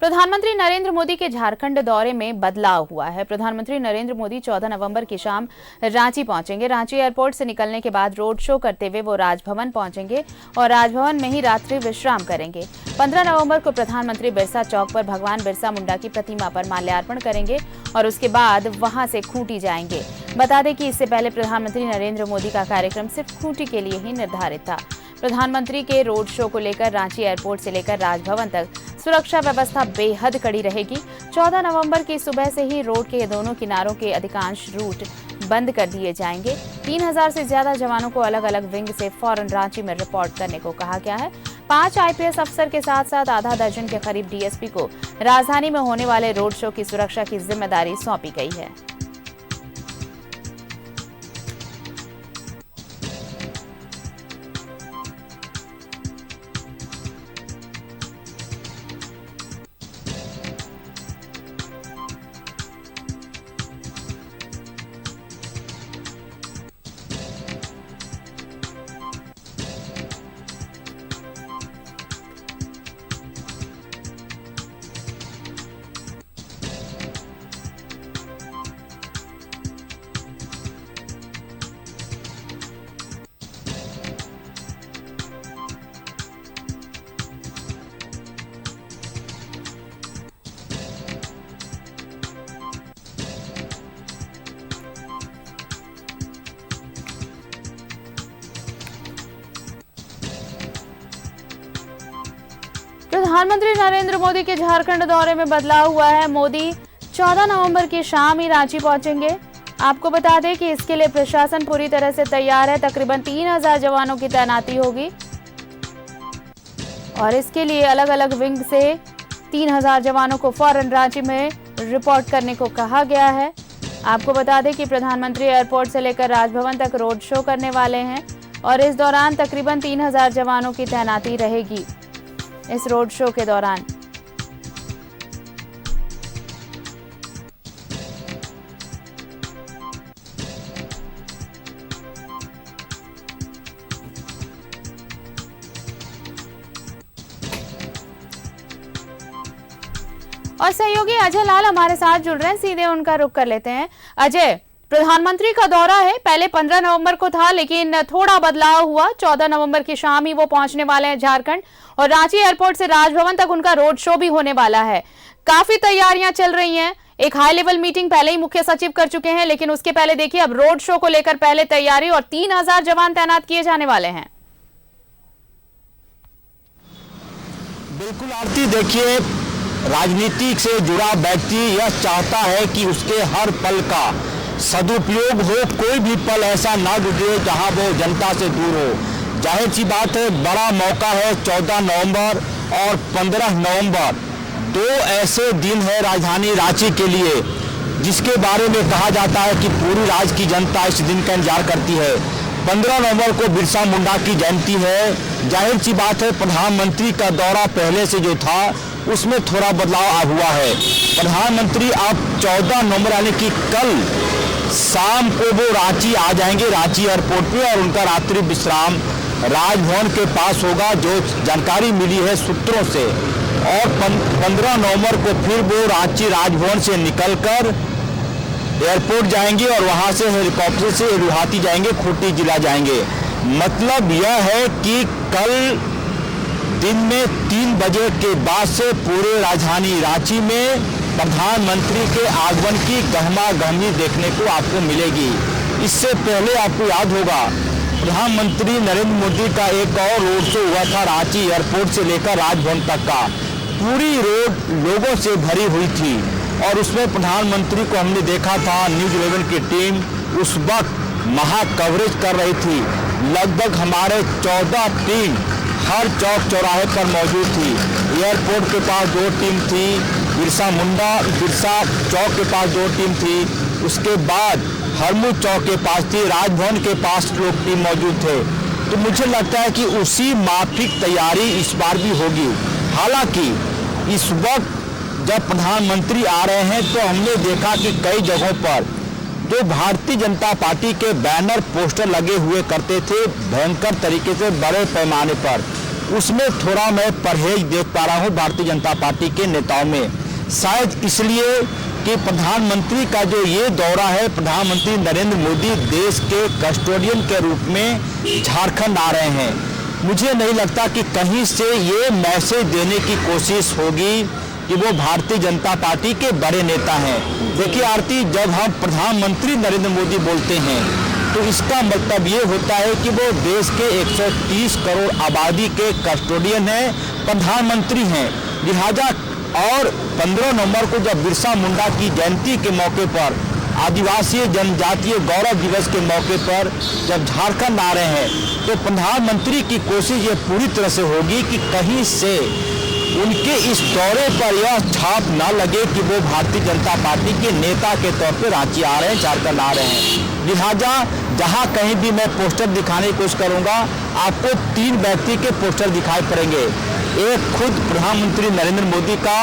प्रधानमंत्री नरेंद्र मोदी के झारखंड दौरे में बदलाव हुआ है। प्रधानमंत्री नरेंद्र मोदी 14 नवंबर की शाम रांची पहुंचेंगे। रांची एयरपोर्ट से निकलने के बाद रोड शो करते हुए वो राजभवन पहुंचेंगे और राजभवन में ही रात्रि विश्राम करेंगे। 15 नवंबर को प्रधानमंत्री बिरसा चौक पर भगवान बिरसा मुंडा की प्रतिमा पर माल्यार्पण करेंगे और उसके बाद वहां से खूंटी जाएंगे। बता दें कि इससे पहले प्रधानमंत्री नरेंद्र मोदी का कार्यक्रम सिर्फ खूंटी के लिए ही निर्धारित था। प्रधानमंत्री के रोड शो को लेकर रांची एयरपोर्ट से लेकर राजभवन तक सुरक्षा व्यवस्था बेहद कड़ी रहेगी। 14 नवंबर की सुबह से ही रोड के दोनों किनारों के अधिकांश रूट बंद कर दिए जाएंगे। 3000 से ज्यादा जवानों को अलग अलग विंग से फौरन रांची में रिपोर्ट करने को कहा गया है। 5 IPS अफसर के साथ साथ आधा दर्जन के करीब DSP को राजधानी में होने वाले रोड शो की सुरक्षा की जिम्मेदारी सौंपी गई है। प्रधानमंत्री नरेंद्र मोदी के झारखंड दौरे में बदलाव हुआ है। मोदी 14 नवंबर की शाम ही रांची पहुंचेंगे। आपको बता दें कि इसके लिए प्रशासन पूरी तरह से तैयार है। तकरीबन 3000 जवानों की तैनाती होगी और इसके लिए अलग अलग विंग से 3000 जवानों को फौरन रांची में रिपोर्ट करने को कहा गया है। आपको बता दें कि प्रधानमंत्री एयरपोर्ट से लेकर राजभवन तक रोड शो करने वाले हैं और इस दौरान तकरीबन 3000 जवानों की तैनाती रहेगी। इस रोड शो के दौरान और सहयोगी अजय लाल हमारे साथ जुड़ रहे हैं, सीधे उनका रुख कर लेते हैं। अजय, प्रधानमंत्री का दौरा है, पहले 15 नवंबर को था लेकिन थोड़ा बदलाव हुआ। 14 नवंबर की शाम ही वो पहुंचने वाले हैं झारखंड और रांची एयरपोर्ट से राजभवन तक उनका रोड शो भी होने वाला है। काफी तैयारियां चल रही हैं। एक हाई लेवल मीटिंग पहले ही मुख्य सचिव कर चुके हैं, लेकिन उसके पहले देखिए अब रोड शो को लेकर पहले तैयारी और 3000 जवान तैनात किए जाने वाले हैं। बिल्कुल आरती, देखिए राजनीति से जुड़ा व्यक्ति यह चाहता है कि उसके हर पल का सदुपयोग हो, कोई भी पल ऐसा ना गुजरे जहां वो जनता से दूर हो। जाहिर सी बात है, बड़ा मौका है 14 नवंबर और 15 नवंबर, 2 ऐसे दिन है राजधानी रांची के लिए जिसके बारे में कहा जाता है कि पूरी राज्य की जनता इस दिन का इंतजार करती है। 15 नवंबर को बिरसा मुंडा की जयंती है। जाहिर सी बात है, प्रधानमंत्री का दौरा पहले से जो था उसमें थोड़ा बदलाव हुआ है। प्रधानमंत्री अब 14 नवंबर यानी कि कल शाम को वो रांची आ जाएंगे, रांची एयरपोर्ट पे, और उनका रात्रि विश्राम राजभवन के पास होगा, जो जानकारी मिली है सूत्रों से। और 15 नवंबर को फिर वो रांची राजभवन से निकलकर एयरपोर्ट जाएंगे और वहां से हेलीकॉप्टर से गुवाहाटी जाएंगे, खूंटी जिला जाएंगे। मतलब यह है कि कल दिन में 3 बजे के बाद से पूरे राजधानी रांची में प्रधानमंत्री के आगमन की गहमा गहमी देखने को आपको मिलेगी। इससे पहले आपको याद होगा, प्रधानमंत्री नरेंद्र मोदी का एक और रोड शो हुआ था रांची एयरपोर्ट से लेकर राजभवन तक का। पूरी रोड लोगों से भरी हुई थी और उसमें प्रधानमंत्री को हमने देखा था। न्यूज़ 11 की टीम उस वक्त महा कवरेज कर रही थी। लगभग हमारे 14 टीम हर चौक चौराहे पर मौजूद थी। एयरपोर्ट के पास 2 टीम थी, बिरसा चौक के पास 2 टीम थी, उसके बाद हरमू चौक के पास थी, राजभवन के पास लोग टीम मौजूद थे। तो मुझे लगता है कि उसी माफिक तैयारी इस बार भी होगी। हालांकि इस वक्त जब प्रधानमंत्री आ रहे हैं तो हमने देखा कि कई जगहों पर जो भारतीय जनता पार्टी के बैनर पोस्टर लगे हुए करते थे भयंकर तरीके से बड़े पैमाने पर, उसमें थोड़ा मैं परहेज देख पा रहा हूँ भारतीय जनता पार्टी के नेताओं में। शायद इसलिए कि प्रधानमंत्री का जो ये दौरा है, प्रधानमंत्री नरेंद्र मोदी देश के कस्टोडियन के रूप में झारखंड आ रहे हैं। मुझे नहीं लगता कि कहीं से ये मैसेज देने की कोशिश होगी कि वो भारतीय जनता पार्टी के बड़े नेता हैं। देखिए आरती, जब हम प्रधानमंत्री नरेंद्र मोदी बोलते हैं तो इसका मतलब ये होता है कि वो देश के 130 करोड़ आबादी के कस्टोडियन हैं, प्रधानमंत्री हैं। लिहाजा और 15 नवंबर को जब बिरसा मुंडा की जयंती के मौके पर, आदिवासी जनजातीय गौरव दिवस के मौके पर जब झारखंड आ रहे हैं, तो प्रधानमंत्री की कोशिश ये पूरी तरह से होगी कि कहीं से उनके इस दौरे पर यह छाप ना लगे कि वो भारतीय जनता पार्टी के नेता के तौर पर रांची आ रहे हैं, झारखंड आ रहे हैं। लिहाजा जहां कहीं भी मैं पोस्टर दिखाने की कोशिश करूंगा, आपको 3 व्यक्ति के पोस्टर दिखाई पड़ेंगे। एक खुद प्रधानमंत्री नरेंद्र मोदी का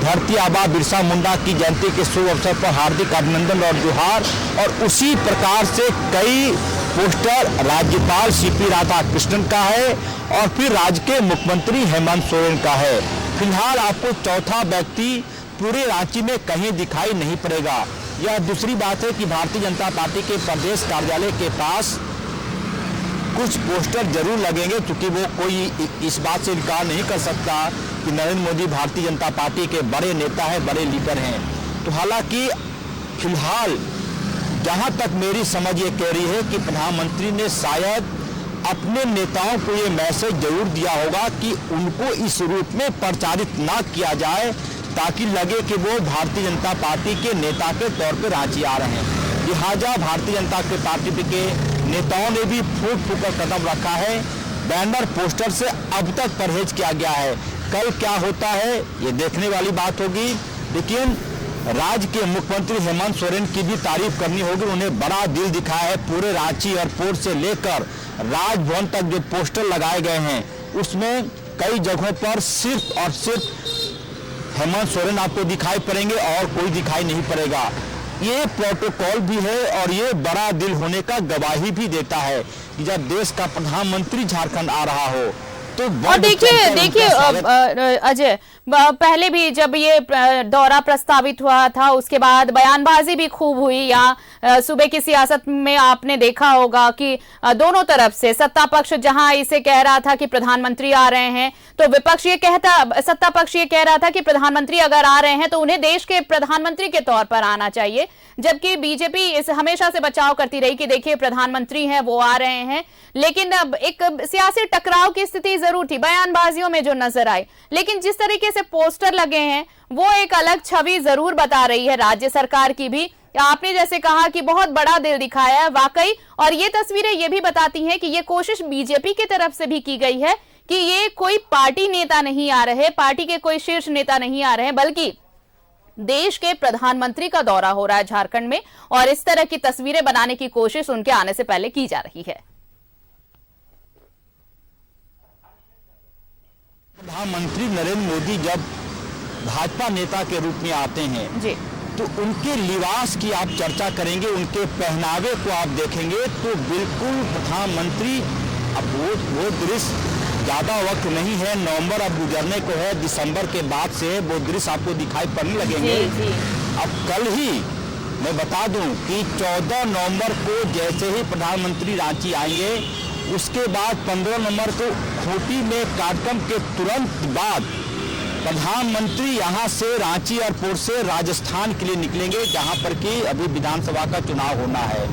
धरती आबा बिरसा मुंडा की जयंती के शुभ अवसर पर हार्दिक अभिनंदन और जोहार, और उसी प्रकार से कई पोस्टर राज्यपाल सीपी राधाकृष्णन का है और फिर राज्य के मुख्यमंत्री हेमंत सोरेन का है। फिलहाल आपको चौथा व्यक्ति पूरे रांची में कहीं दिखाई नहीं पड़ेगा। यह दूसरी बात है कि भारतीय जनता पार्टी के प्रदेश कार्यालय के पास कुछ पोस्टर जरूर लगेंगे, क्योंकि वो कोई इस बात से इनकार नहीं कर सकता कि नरेंद्र मोदी भारतीय जनता पार्टी के बड़े नेता हैं, बड़े लीडर हैं। तो हालांकि फिलहाल जहां तक मेरी समझ ये कह रही है कि प्रधानमंत्री ने शायद अपने नेताओं को ये मैसेज जरूर दिया होगा कि उनको इस रूप में प्रचारित ना किया जाए, ताकि लगे कि वो भारतीय जनता पार्टी के नेता के तौर पर रांची आ रहे हैं। लिहाजा भारतीय जनता पार्टी के नेताओं ने भी फूट कर कदम रखा है। बैनर पोस्टर से अब तक परहेज किया गया है। कल क्या होता है ये देखने वाली बात होगी, लेकिन राज्य के मुख्यमंत्री हेमंत सोरेन की भी तारीफ करनी होगी। उन्हें बड़ा दिल दिखाया है। पूरे रांची एयरपोर्ट से लेकर राजभवन तक जो पोस्टर लगाए गए हैं, उसमें कई जगहों पर सिर्फ और सिर्फ हेमंत सोरेन आपको दिखाई पड़ेंगे और कोई दिखाई नहीं पड़ेगा। ये प्रोटोकॉल भी है और ये बड़ा दिल होने का गवाही भी देता है कि जब देश का प्रधानमंत्री झारखंड आ रहा हो तो। और देखिए अजय, पहले भी जब ये दौरा प्रस्तावित हुआ था, उसके बाद बयानबाजी भी खूब हुई। या सूबे की सियासत में आपने देखा होगा कि दोनों तरफ से सत्ता पक्ष जहां इसे कह रहा था कि प्रधानमंत्री आ रहे हैं, तो विपक्ष ये सत्ता पक्ष ये कह रहा था कि प्रधानमंत्री अगर आ रहे हैं तो उन्हें देश के प्रधानमंत्री के तौर पर आना चाहिए। जबकि बीजेपी इस हमेशा से बचाव करती रही कि देखिए प्रधानमंत्री हैं, वो आ रहे हैं। लेकिन अब एक सियासी टकराव की स्थिति जरूर थी बयानबाजियों में जो नजर आई, लेकिन जिस तरीके से पोस्टर लगे हैं वो एक अलग छवि जरूर बता रही है राज्य सरकार की भी। आपने जैसे कहा कि बहुत बड़ा दिल दिखाया है वाकई, और ये तस्वीरें ये भी बताती हैं कि ये कोशिश बीजेपी की तरफ से भी की गई है कि ये कोई पार्टी नेता नहीं आ रहे, पार्टी के कोई शीर्ष नेता नहीं आ रहे, बल्कि देश के प्रधानमंत्री का दौरा हो रहा है झारखंड में, और इस तरह की तस्वीरें बनाने की कोशिश उनके आने से पहले की जा रही है। प्रधानमंत्री नरेंद्र मोदी जब भाजपा नेता के रूप में आते हैं जी, तो उनके लिबास की आप चर्चा करेंगे, उनके पहनावे को आप देखेंगे तो बिल्कुल प्रधानमंत्री। अब वो दृश्य ज्यादा वक्त नहीं है, नवंबर अब गुजरने को है, दिसंबर के बाद से वो दृश्य आपको दिखाई पड़ने लगेंगे। जी। अब कल ही मैं बता दूं कि 14 नवंबर को जैसे ही प्रधानमंत्री रांची आएंगे, उसके बाद 15 नवंबर को खूंटी में कार्यक्रम के तुरंत बाद प्रधानमंत्री यहां से रांची एयरपोर्ट से राजस्थान के लिए निकलेंगे, जहां पर कि अभी विधानसभा का चुनाव होना है।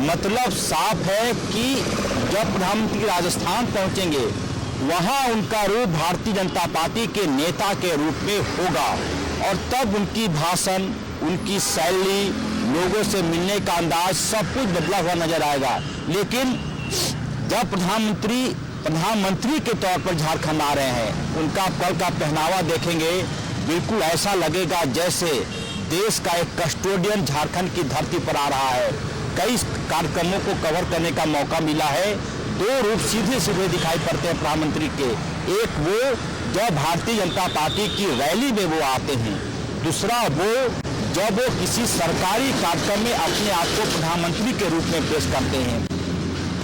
मतलब साफ है कि जब प्रधानमंत्री राजस्थान पहुंचेंगे, वहां उनका रूप भारतीय जनता पार्टी के नेता के रूप में होगा, और तब उनकी भाषण, उनकी शैली, लोगों से मिलने का अंदाज सब कुछ बदला हुआ नजर आएगा। लेकिन जब प्रधानमंत्री के तौर पर झारखंड आ रहे हैं, उनका कल का पहनावा देखेंगे, बिल्कुल ऐसा लगेगा जैसे देश का एक कस्टोडियन झारखंड की धरती पर आ रहा है। कई कार्यक्रमों को कवर करने का मौका मिला है। 2 रूप सीधे सीधे दिखाई पड़ते हैं प्रधानमंत्री के। एक वो जब भारतीय जनता पार्टी की रैली में वो आते हैं, दूसरा वो जब वो किसी सरकारी कार्यक्रम में अपने आप को प्रधानमंत्री के रूप में पेश करते हैं।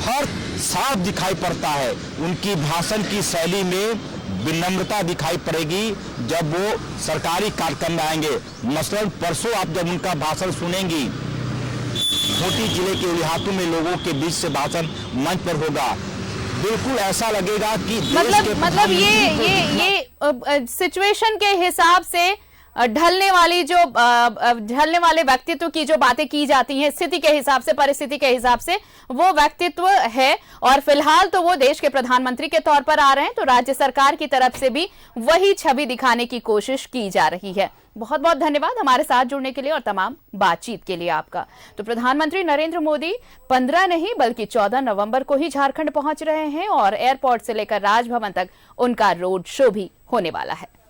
फर्क साफ दिखाई पड़ता है। उनकी भाषण की शैली में विनम्रता दिखाई पड़ेगी जब वो सरकारी कार्यक्रम में आएंगे। मसलन परसों आप जब उनका भाषण सुनेंगी, खूंटी जिले के उलिहातू में लोगों के बीच से भाषण मंच पर होगा, बिल्कुल ऐसा लगेगा कि मतलब ये सिचुएशन के हिसाब से ढलने वाले व्यक्तित्व की जो बातें की जाती हैं, स्थिति के हिसाब से, परिस्थिति के हिसाब से वो व्यक्तित्व है। और फिलहाल तो वो देश के प्रधानमंत्री के तौर पर आ रहे हैं, तो राज्य सरकार की तरफ से भी वही छवि दिखाने की कोशिश की जा रही है। बहुत बहुत धन्यवाद हमारे साथ जुड़ने के लिए और तमाम बातचीत के लिए आपका। तो प्रधानमंत्री नरेंद्र मोदी 15 नहीं बल्कि 14 नवंबर को ही झारखंड पहुंच रहे हैं और एयरपोर्ट से लेकर राजभवन तक उनका रोड शो भी होने वाला है।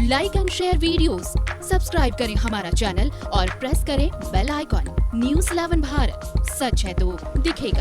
Like and share videos, subscribe करें हमारा चैनल और प्रेस करें बेल आइकॉन। न्यूज़ 11 भारत, सच है तो दिखेगा।